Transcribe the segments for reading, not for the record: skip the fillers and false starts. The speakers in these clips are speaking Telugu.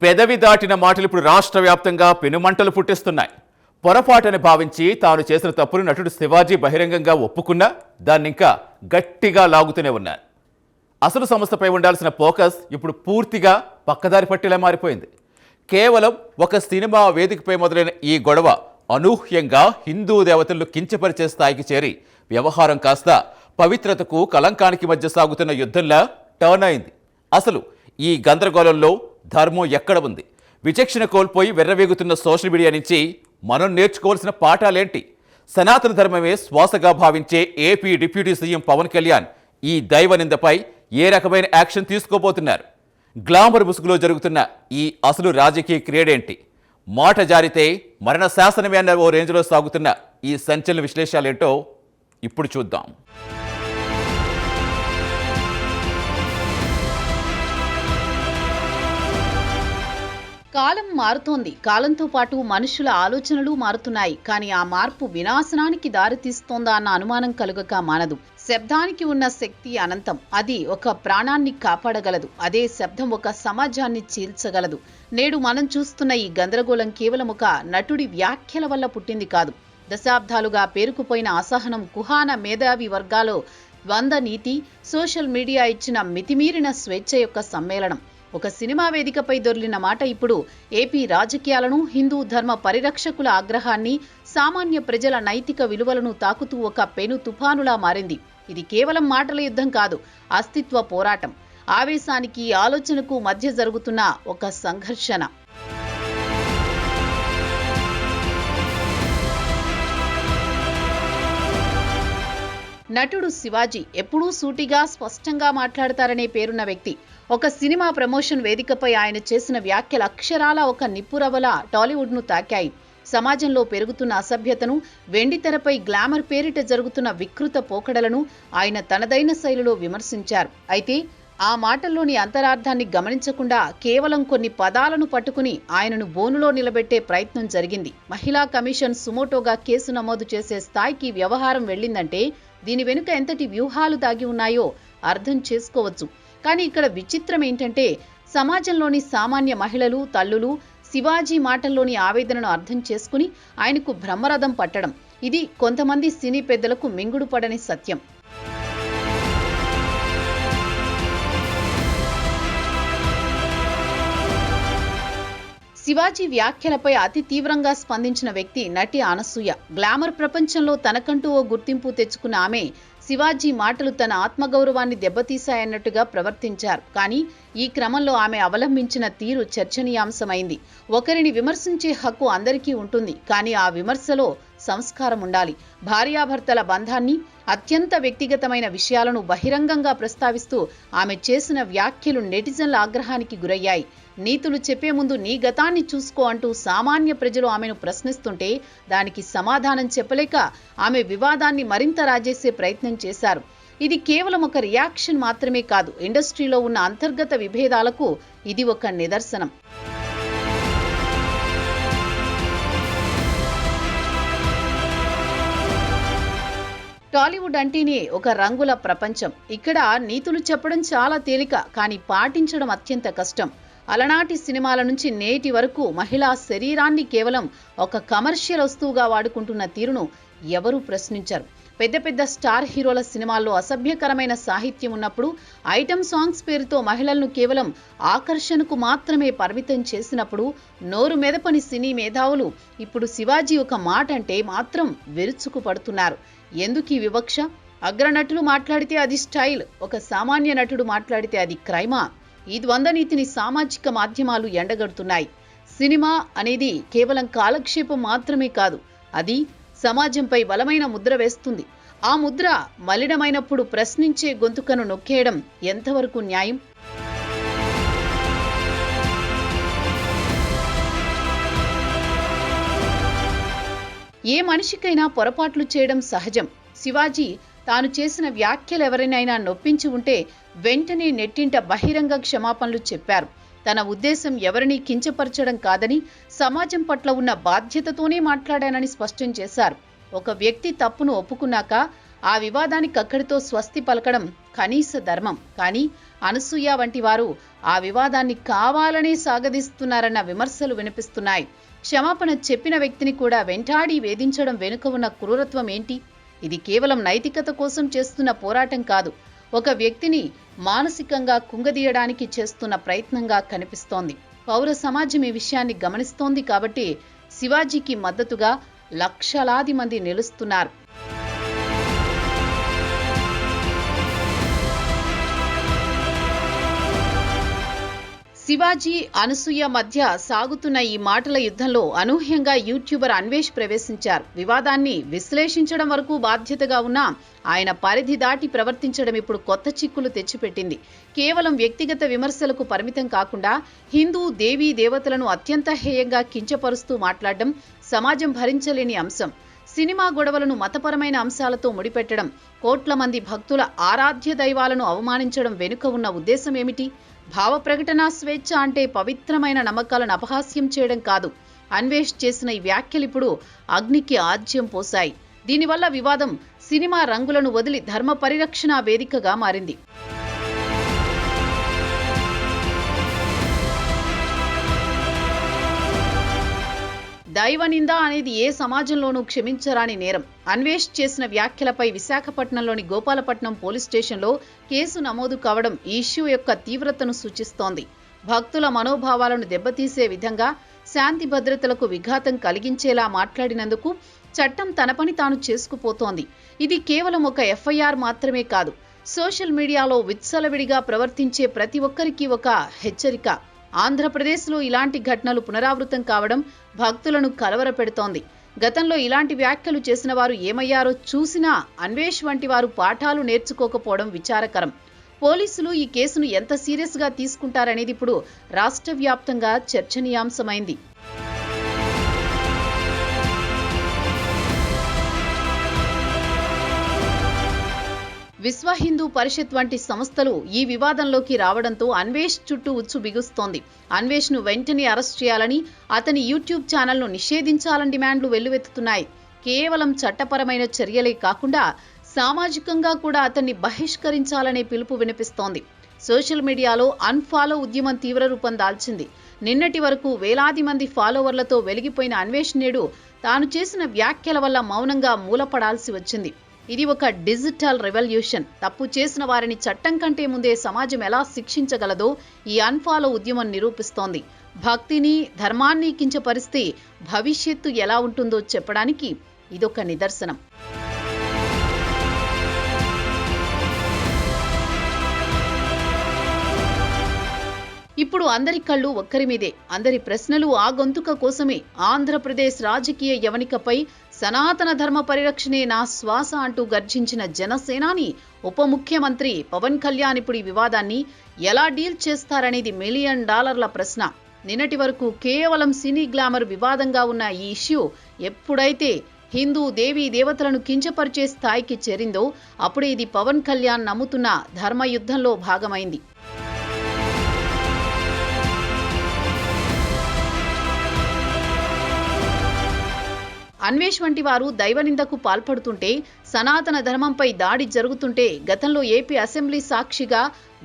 పెదవి దాటిన మాటలు ఇప్పుడు రాష్ట్ర వ్యాప్తంగా పెనుమంటలు పుట్టిస్తున్నాయి. పొరపాటని భావించి తాను చేసిన తప్పును నటుడు శివాజీ బహిరంగంగా ఒప్పుకున్నా దాన్ని ఇంకా గట్టిగా లాగుతూనే ఉన్నారు. అసలు సంస్థపై ఉండాల్సిన ఫోకస్ ఇప్పుడు పూర్తిగా పక్కదారి పట్టేలా మారిపోయింది. కేవలం ఒక సినిమా వేదికపై మొదలైన ఈ గొడవ అనూహ్యంగా హిందూ దేవతలను కించపరిచే స్థాయికి చేరి వ్యవహారం కాస్త పవిత్రతకు కలంకానికి మధ్య సాగుతున్న యుద్ధంలా టర్న్ అయింది. అసలు ఈ గందరగోళంలో ధర్మం ఎక్కడ ఉంది? విచక్షణ కోల్పోయి వెర్రవేగుతున్న సోషల్ మీడియా నుంచి మనం నేర్చుకోవాల్సిన పాఠాలేంటి? సనాతన ధర్మమే శ్వాసగా భావించే AP deputy CM Pawan Kalyan ఈ దైవ నిందపై ఏ రకమైన యాక్షన్ తీసుకోబోతున్నారు? గ్లామర్ ముసుగులో జరుగుతున్న ఈ అసలు రాజకీయ క్రీడేంటి? మాట జారితే మరణ శాసనమే అన్న ఓ రేంజ్లో సాగుతున్న ఈ సంచలన విశ్లేషాలేంటో ఇప్పుడు చూద్దాం. కాలం మారుతోంది. కాలంతో పాటు మనుషుల ఆలోచనలు మారుతున్నాయి. కానీ ఆ మార్పు వినాశనానికి దారితీస్తోందా అన్న అనుమానం కలుగక మానదు. శబ్దానికి ఉన్న శక్తి అనంతం. అది ఒక ప్రాణాన్ని కాపాడగలదు. అదే శబ్దం ఒక సమాజాన్ని చీల్చగలదు. నేడు మనం చూస్తున్న ఈ గందరగోళం కేవలం ఒక నటుడి వ్యాఖ్యల వల్ల పుట్టింది కాదు. దశాబ్దాలుగా పేరుకుపోయిన అసహనం, కుహాన మేధావి వర్గాలు ద్వంద్వ నీతి, సోషల్ మీడియా ఇచ్చిన మితిమీరిన స్వేచ్ఛ యొక్క సమ్మేళనం. ఒక సినిమా వేదికపై దొర్లిన మాట ఇప్పుడు ఏపీ రాజకీయాలను, హిందూ ధర్మ పరిరక్షకుల ఆగ్రహాన్ని, సామాన్య ప్రజల నైతిక విలువలను తాకుతూ ఒక పెను తుఫానులా మారింది. ఇది కేవలం మాటల యుద్ధం కాదు, అస్తిత్వ పోరాటం. ఆవేశానికి, ఆలోచనకు మధ్య జరుగుతున్న ఒక సంఘర్షణ. నటుడు శివాజీ ఎప్పుడూ సూటిగా, స్పష్టంగా మాట్లాడతారనే పేరున్న వ్యక్తి. ఒక సినిమా ప్రమోషన్ వేదికపై ఆయన చేసిన వ్యాఖ్యలు అక్షరాల ఒక నిప్పురవ్వలా టాలీవుడ్ను తాకాయి. సమాజంలో పెరుగుతున్న అసభ్యతను, వెండితెరపై గ్లామర్ పేరిట జరుగుతున్న వికృత పోకడలను ఆయన తనదైన శైలిలో విమర్శించారు. అయితే ఆ మాటల్లోని అంతరార్థాన్ని గమనించకుండా కేవలం కొన్ని పదాలను పట్టుకుని ఆయనను బోనులో నిలబెట్టే ప్రయత్నం జరిగింది. మహిళా కమిషన్ సుమోటోగా కేసు నమోదు చేసే స్థాయికి వ్యవహారం వెళ్ళిందంటే దీని వెనుక ఎంతటి వ్యూహాలు దాగి ఉన్నాయో అర్థం చేసుకోవచ్చు. కానీ ఇక్కడ విచిత్రం ఏంటంటే సమాజంలోని సామాన్య మహిళలు, తల్లులు శివాజీ మాటల్లోని ఆవేదనను అర్థం చేసుకుని ఆయనకు బ్రహ్మరథం పట్టడం. ఇది కొంతమంది సినీ పెద్దలకు మింగుడు పడని సత్యం. శివాజీ వ్యాఖ్యలపై అతి తీవ్రంగా స్పందించిన వ్యక్తి నటి అనసూయ. గ్లామర్ ప్రపంచంలో తనకంటూ ఓ గుర్తింపు తెచ్చుకున్న ఆమె శివాజీ మాటలు తన ఆత్మగౌరవాన్ని దెబ్బతీశాయన్నట్టుగా ప్రవర్తించారు. కానీ ఈ క్రమంలో ఆమె అవలంబించిన తీరు చర్చనీయాంశమైంది. ఒకరిని విమర్శించే హక్కు అందరికీ ఉంటుంది, కానీ ఆ విమర్శలో సంస్కారం ఉండాలి. భార్యాభర్తల బంధాన్ని, అత్యంత వ్యక్తిగతమైన విషయాలను బహిరంగంగా ప్రస్తావిస్తూ ఆమె చేసిన వ్యాఖ్యలు నెటిజన్ల ఆగ్రహానికి గురయ్యాయి. నీతులు చెప్పే ముందు నీ గతాన్ని చూసుకో అంటూ సామాన్య ప్రజలు ఆమెను ప్రశ్నిస్తుంటే దానికి సమాధానం చెప్పలేక ఆమె వివాదాన్ని మరింత రాజేసే ప్రయత్నం చేశారు. ఇది కేవలం ఒక రియాక్షన్ మాత్రమే కాదు, ఇండస్ట్రీలో ఉన్న అంతర్గత విభేదాలకు ఇది ఒక నిదర్శనం. టాలీవుడ్ అంటేనే ఒక రంగుల ప్రపంచం. ఇక్కడ నీతులు చెప్పడం చాలా తేలిక, కానీ పాటించడం అత్యంత కష్టం. అలనాటి సినిమాల నుంచి నేటి వరకు మహిళా శరీరాన్ని కేవలం ఒక కమర్షియల్ వస్తువుగా వాడుకుంటున్న తీరును ఎవరూ ప్రశ్నించరు. పెద్ద పెద్ద స్టార్ హీరోల సినిమాల్లో అసభ్యకరమైన సాహిత్యం ఉన్నప్పుడు, ఐటమ్ సాంగ్స్ పేరుతో మహిళలను కేవలం ఆకర్షణకు మాత్రమే పరిమితం చేసినప్పుడు నోరు మెదపని సినీ మేధావులు ఇప్పుడు శివాజీ ఒక మాట అంటే మాత్రం విరుచుకు పడుతున్నారు. ఎందుకు ఈ వివక్ష? అగ్రనటులు మాట్లాడితే అది స్టైల్, ఒక సామాన్య నటుడు మాట్లాడితే అది క్రైమా? ఈ ద్వంద్వ నీతిని సామాజిక మాధ్యమాలు ఎండగడుతున్నాయి. సినిమా అనేది కేవలం కాలక్షేపం మాత్రమే కాదు, అది సమాజంపై బలమైన ముద్ర వేస్తుంది. ఆ ముద్ర మలినమైనప్పుడు ప్రశ్నించే గొంతుకను నొక్కేయడం ఎంతవరకు న్యాయం? ఏ మనిషికైనా పొరపాట్లు చేయడం సహజం. శివాజీ తాను చేసిన వ్యాఖ్యలు ఎవరినైనా నొప్పించి ఉంటే వెంటనే నెట్టింట బహిరంగ క్షమాపణలు చెప్పారు. తన ఉద్దేశం ఎవరినీ కించపరచడం కాదని, సమాజం పట్ల ఉన్న బాధ్యతతోనే మాట్లాడానని స్పష్టం చేశారు. ఒక వ్యక్తి తప్పును ఒప్పుకున్నాక ఆ వివాదానికి అక్కడితో స్వస్తి పలకడం కనీస ధర్మం. కానీ అనసూయ వంటి వారు ఆ వివాదాన్ని కావాలనే సాగదీస్తున్నారన్న విమర్శలు వినిపిస్తున్నాయి. క్షమాపణ చెప్పిన వ్యక్తిని కూడా వెంటాడి వేధించడం వెనుక ఉన్న క్రూరత్వం ఏంటి? ఇది కేవలం నైతికత కోసం చేస్తున్న పోరాటం కాదు, ఒక వ్యక్తిని మానసికంగా కుంగదీయడానికి చేస్తున్న ప్రయత్నంగా కనిపిస్తోంది. పౌర సమాజం ఈ విషయాన్ని గమనిస్తోంది కాబట్టి శివాజీకి మద్దతుగా లక్షలాది మంది నిలుస్తున్నారు. శివాజీ, అనసూయ మధ్య సాగుతున్న ఈ మాటల యుద్ధంలో అనూహ్యంగా యూట్యూబర్ అన్వేష్ ప్రవేశించారు. వివాదాన్ని విశ్లేషించడం వరకు బాధ్యతగా ఉన్న ఆయన పరిధి దాటి ప్రవర్తించడం ఇప్పుడు కొత్త చిక్కులు తెచ్చిపెట్టింది. కేవలం వ్యక్తిగత విమర్శలకు పరిమితం కాకుండా హిందూ దేవీ దేవతలను అత్యంత హేయంగా కించపరుస్తూ మాట్లాడడం సమాజం భరించలేని అంశం. సినిమా గొడవలను మతపరమైన అంశాలతో ముడిపెట్టడం, కోట్ల మంది భక్తుల ఆరాధ్య దైవాలను అవమానించడం వెనుక ఉన్న ఉద్దేశం ఏమిటి? భావ ప్రకటన స్వేచ్ఛ అంటే పవిత్రమైన నమ్మకాలను అపహాస్యం చేయడం కాదు. అన్వేష్ చేసిన ఈ వ్యాఖ్యలు ఇప్పుడు అగ్నికి ఆజ్యం పోశాయి. దీనివల్ల వివాదం సినిమా రంగులను వదిలి ధర్మ పరిరక్షణ వేదికగా మారింది. దైవ నింద అనేది ఏ సమాజంలోనూ క్షమించరాని నేరం. అన్వేష్ చేసిన వ్యాఖ్యలపై విశాఖపట్నంలోని గోపాలపట్నం పోలీస్ స్టేషన్లో కేసు నమోదు కావడం ఈ ఇష్యూ యొక్క తీవ్రతను సూచిస్తోంది. భక్తుల మనోభావాలను దెబ్బతీసే విధంగా, శాంతి భద్రతలకు విఘాతం కలిగించేలా మాట్లాడినందుకు చట్టం తన పని తాను చేసుకుపోతోంది. ఇది కేవలం ఒక ఎఫ్ఐఆర్ మాత్రమే కాదు, సోషల్ మీడియాలో విచ్చలవిడిగా ప్రవర్తించే ప్రతి ఒక్కరికి ఒక హెచ్చరిక. ఆంధ్రప్రదేశ్లో ఇలాంటి ఘటనలు పునరావృతం కావడం భక్తులను కలవరపెడుతోంది. గతంలో ఇలాంటి వ్యాఖ్యలు చేసిన వారు ఏమయ్యారో చూసినా అన్వేష్ వంటి వారు పాఠాలు నేర్చుకోకపోవడం విచారకరం. పోలీసులు ఈ కేసును ఎంత సీరియస్గా తీసుకుంటారనేది ఇప్పుడు రాష్ట్ర వ్యాప్తంగా చర్చనీయాంశమైంది. విశ్వ హిందూ పరిషత్ వంటి సంస్థలు ఈ వివాదంలోకి రావడంతో అన్వేష్ చుట్టూ ఉచ్చు బిగుస్తోంది. అన్వేష్ ను వెంటనే అరెస్ట్ చేయాలని, అతని యూట్యూబ్ ఛానల్ను నిషేధించాలని డిమాండ్లు వెల్లువెత్తుతున్నాయి. కేవలం చట్టపరమైన చర్యలే కాకుండా సామాజికంగా కూడా అతన్ని బహిష్కరించాలనే పిలుపు వినిపిస్తోంది. సోషల్ మీడియాలో అన్ఫాలో ఉద్యమం తీవ్ర రూపం దాల్చింది. నిన్నటి వరకు వేలాది మంది ఫాలోవర్లతో వెలిగిపోయిన అన్వేష్ నేడు తాను చేసిన వ్యాఖ్యల వల్ల మౌనంగా మూలపడాల్సి వచ్చింది. ఇది ఒక డిజిటల్ రెవల్యూషన్. తప్పు చేసిన వారిని చట్టం కంటే ముందే సమాజం ఎలా శిక్షించగలదో ఈ అన్ఫాలో ఉద్యమం నిరూపిస్తోంది. భక్తిని, ధర్మాన్ని కించపరిస్తే భవిష్యత్తు ఎలా ఉంటుందో చెప్పడానికి ఇదొక నిదర్శనం. ఇప్పుడు అందరి కళ్ళు ఒక్కరి మీదే, అందరి ప్రశ్నలు ఆ గొంతుక కోసమే. ఆంధ్రప్రదేశ్ రాజకీయ యవనికపై సనాతన ధర్మ పరిరక్షణే నా శ్వాస అంటూ గర్జించిన జనసేనాని ఉప ముఖ్యమంత్రి పవన్ కళ్యాణ్ ఇప్పుడు ఈ వివాదాన్ని ఎలా డీల్ చేస్తారనేది $1 మిలియన్ ప్రశ్న. నిన్నటి వరకు కేవలం సినీ గ్లామర్ వివాదంగా ఉన్న ఈ ఇష్యూ ఎప్పుడైతే హిందూ దేవీ దేవతలను కించపరిచే స్థాయికి చేరిందో అప్పుడే ఇది పవన్ కళ్యాణ్ నమ్ముతున్న ధర్మ యుద్ధంలో భాగమైంది. అన్వేష్ వంటి వారు దైవనిందకు పాల్పడుతుంటే, సనాతన ధర్మంపై దాడి జరుగుతుంటే గతంలో ఏపీ అసెంబ్లీ సాక్షిగా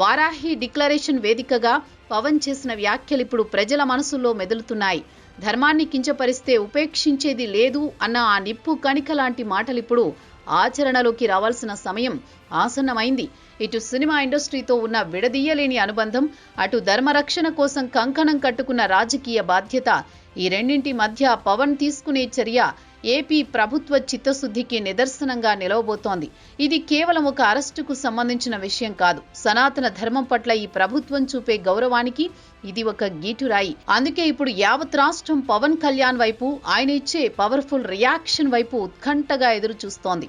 వారాహి డిక్లరేషన్ వేదికగా పవన్ చేసిన వ్యాఖ్యలు ఇప్పుడు ప్రజల మనసుల్లో మెదులుతున్నాయి. ధర్మాన్ని కించపరిస్తే ఉపేక్షించేది లేదు అన్న ఆ నిప్పు కణిక లాంటి మాటలిప్పుడు ఆచరణలోకి రావాల్సిన సమయం ఆసన్నమైంది. ఇటు సినిమా ఇండస్ట్రీతో ఉన్న విడదీయలేని అనుబంధం, అటు ధర్మరక్షణ కోసం కంకణం కట్టుకున్న రాజకీయ బాధ్యత, ఈ రెండింటి మధ్య పవన్ తీసుకునే చర్య ఏపీ ప్రభుత్వ చిత్తశుద్ధికి నిదర్శనంగా నిలవబోతోంది. ఇది కేవలం ఒక అరెస్టుకు సంబంధించిన విషయం కాదు. సనాతన ధర్మం పట్ల ఈ ప్రభుత్వం చూపే గౌరవానికి ఇది ఒక గీటురాయి. అందుకే ఇప్పుడు యావత్ రాష్ట్రం పవన్ కళ్యాణ్ వైపు, ఆయన ఇచ్చే పవర్ఫుల్ రియాక్షన్ వైపు ఉత్కంఠగా ఎదురు చూస్తోంది.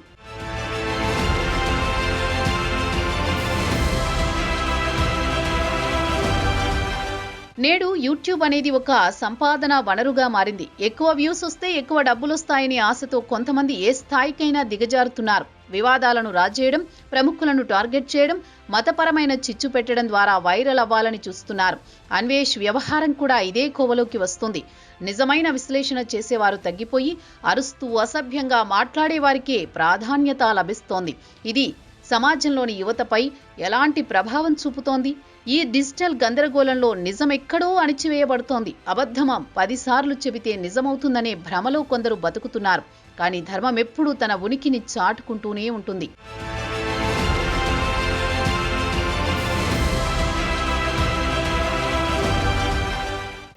నేడు యూట్యూబ్ అనేది ఒక సంపాదన వనరుగా మారింది. ఎక్కువ వ్యూస్ వస్తే ఎక్కువ డబ్బులొస్తాయని ఆశతో కొంతమంది ఏ స్థాయికైనా దిగజారుతున్నారు. వివాదాలను రాజేయడం, ప్రముఖులను టార్గెట్ చేయడం, మతపరమైన చిచ్చు పెట్టడం ద్వారా వైరల్ అవ్వాలని చూస్తున్నారు. అన్వేష్ వ్యవహారం కూడా ఇదే కోవలోకి వస్తుంది. నిజమైన విశ్లేషణ చేసేవారు తగ్గిపోయి అరుస్తూ అసభ్యంగా మాట్లాడే వారికే ప్రాధాన్యత లభిస్తోంది. ఇది సమాజంలోని యువతపై ఎలాంటి ప్రభావం చూపుతోంది? ఈ డిజిటల్ గందరగోళంలో నిజమెక్కడో అణిచివేయబడుతోంది. అబద్ధం 10 సార్లు చెబితే నిజమవుతుందనే భ్రమలో కొందరు బతుకుతున్నారు. కానీ ధర్మం ఎప్పుడూ తన ఉనికిని చాటుకుంటూనే ఉంటుంది.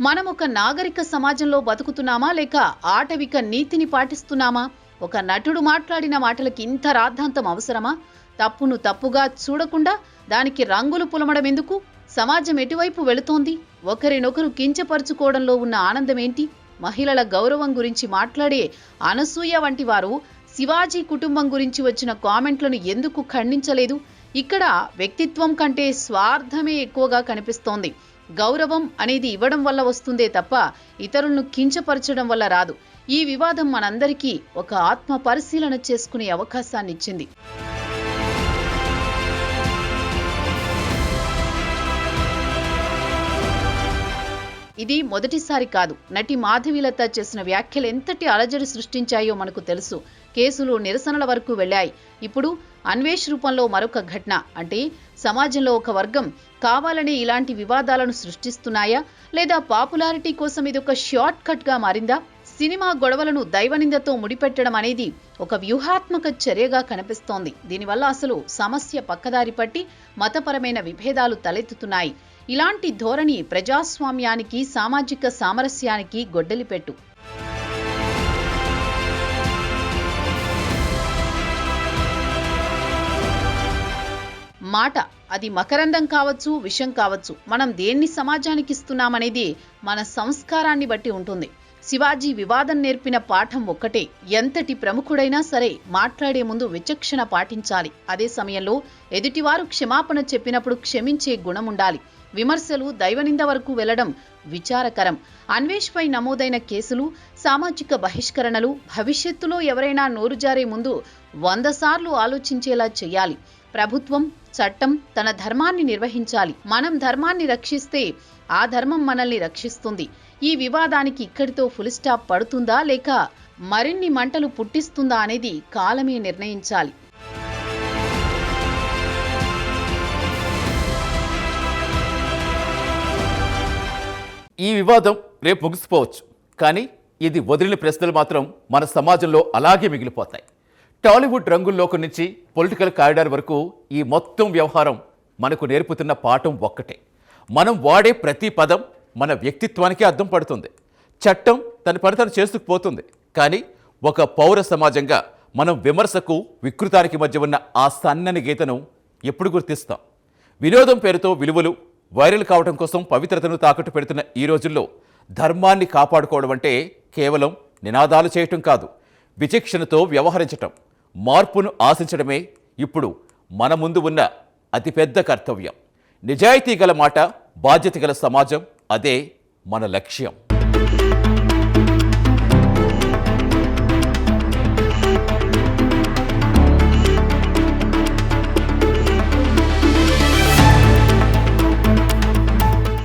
మనం ఒక నాగరిక సమాజంలో బతుకుతున్నామా లేక ఆటవిక నీతిని పాటిస్తున్నామా? ఒక నటుడు మాట్లాడిన మాటలకి ఇంత రాద్ధాంతం అవసరమా? తప్పును తప్పుగా చూడకుండా దానికి రంగులు పులమడం ఎందుకు? సమాజం ఎటువైపు వెళుతోంది? ఒకరినొకరు కించపరుచుకోవడంలో ఉన్న ఆనందం ఏంటి? మహిళల గౌరవం గురించి మాట్లాడే అనసూయ వంటి వారు శివాజీ కుటుంబం గురించి వచ్చిన కామెంట్లను ఎందుకు ఖండించలేదు? ఇక్కడ వ్యక్తిత్వం కంటే స్వార్థమే ఎక్కువగా కనిపిస్తోంది. గౌరవం అనేది ఇవ్వడం వల్ల వస్తుందే తప్ప ఇతరులను కించపరచడం వల్ల రాదు. ఈ వివాదం మనందరికీ ఒక ఆత్మ పరిశీలన చేసుకునే అవకాశాన్ని ఇచ్చింది. ఇది మొదటిసారి కాదు. నటి మాధవీలత చేసిన వ్యాఖ్యలు ఎంతటి అలజడి సృష్టించాయో మనకు తెలుసు. కేసులు, నిరసనల వరకు వెళ్ళాయి. ఇప్పుడు అన్వేష్ రూపంలో మరొక ఘటన. అంటే సమాజంలో ఒక వర్గం కావాలని ఇలాంటి వివాదాలను సృష్టిస్తున్నాయా, లేదా పాపులారిటీ కోసం ఇది ఒక షార్ట్ కట్ గా మారిందా? సినిమా గొడవలను దైవనిందతో ముడిపెట్టడం అనేది ఒక వ్యూహాత్మక చర్యగా కనిపిస్తోంది. దీనివల్ల అసలు సమస్య పక్కదారి పట్టి మతపరమైన విభేదాలు తలెత్తుతున్నాయి. ఇలాంటి ధోరణి ప్రజాస్వామ్యానికి, సామాజిక సామరస్యానికి గొడ్డలిపెట్టు. మాట అది మకరందం కావచ్చు, విషం కావచ్చు. మనం దేన్ని సమాజానికి ఇస్తున్నామనేది మన సంస్కారాన్ని బట్టి ఉంటుంది. శివాజీ వివాదం నేర్పిన పాఠం ఒక్కటే. ఎంతటి ప్రముఖుడైనా సరే మాట్లాడే ముందు విచక్షణ పాటించాలి. అదే సమయంలో ఎదుటివారు క్షమాపణ చెప్పినప్పుడు క్షమించే గుణం ఉండాలి. విమర్శలు దైవనింద వరకు వెళ్లడం విచారకరం. అన్వేష్ పై నమోదైన కేసులు, సామాజిక బహిష్కరణలు భవిష్యత్తులో ఎవరైనా నోరు జారే ముందు 100 సార్లు ఆలోచించేలా చేయాలి. ప్రభుత్వం, చట్టం తన ధర్మాన్ని నిర్వహించాలి. మనం ధర్మాన్ని రక్షిస్తే ఆ ధర్మం మనల్ని రక్షిస్తుంది. ఈ వివాదానికి ఇక్కడితో ఫుల్ స్టాప్ పడుతుందా లేక మరిన్ని మంటలు పుట్టిస్తుందా అనేది కాలమే నిర్ణయించాలి. ఈ వివాదం రేపు ముగిసిపోవచ్చు, కానీ ఇది వదిలిన ప్రశ్నలు మాత్రం మన సమాజంలో అలాగే మిగిలిపోతాయి. టాలీవుడ్ రంగుల్లోకి నుంచి పొలిటికల్ కారిడార్ వరకు ఈ మొత్తం వ్యవహారం మనకు నేర్పుతున్న పాఠం ఒక్కటే. మనం వాడే ప్రతి పదం మన వ్యక్తిత్వానికి అద్దం పడుతుంది. చట్టం తన పని తను చేసుకుపోతుంది, కానీ ఒక పౌర సమాజంగా మనం విమర్శకు, వికృతానికి మధ్య ఉన్న ఆ సన్నని గీతను ఎప్పుడు గుర్తిస్తాం? వినోదం పేరుతో విలువలు వైరల్ కావడం కోసం పవిత్రతను తాకట్టు పెడుతున్న ఈ రోజుల్లో ధర్మాన్ని కాపాడుకోవడం అంటే కేవలం నినాదాలు చేయటం కాదు, విచక్షణతో వ్యవహరించటం, మార్పును ఆశించడమే ఇప్పుడు మన ముందు ఉన్న అతిపెద్ద కర్తవ్యం. నిజాయితీ గల మాట, బాధ్యత గల సమాజం, అదే మన లక్ష్యం.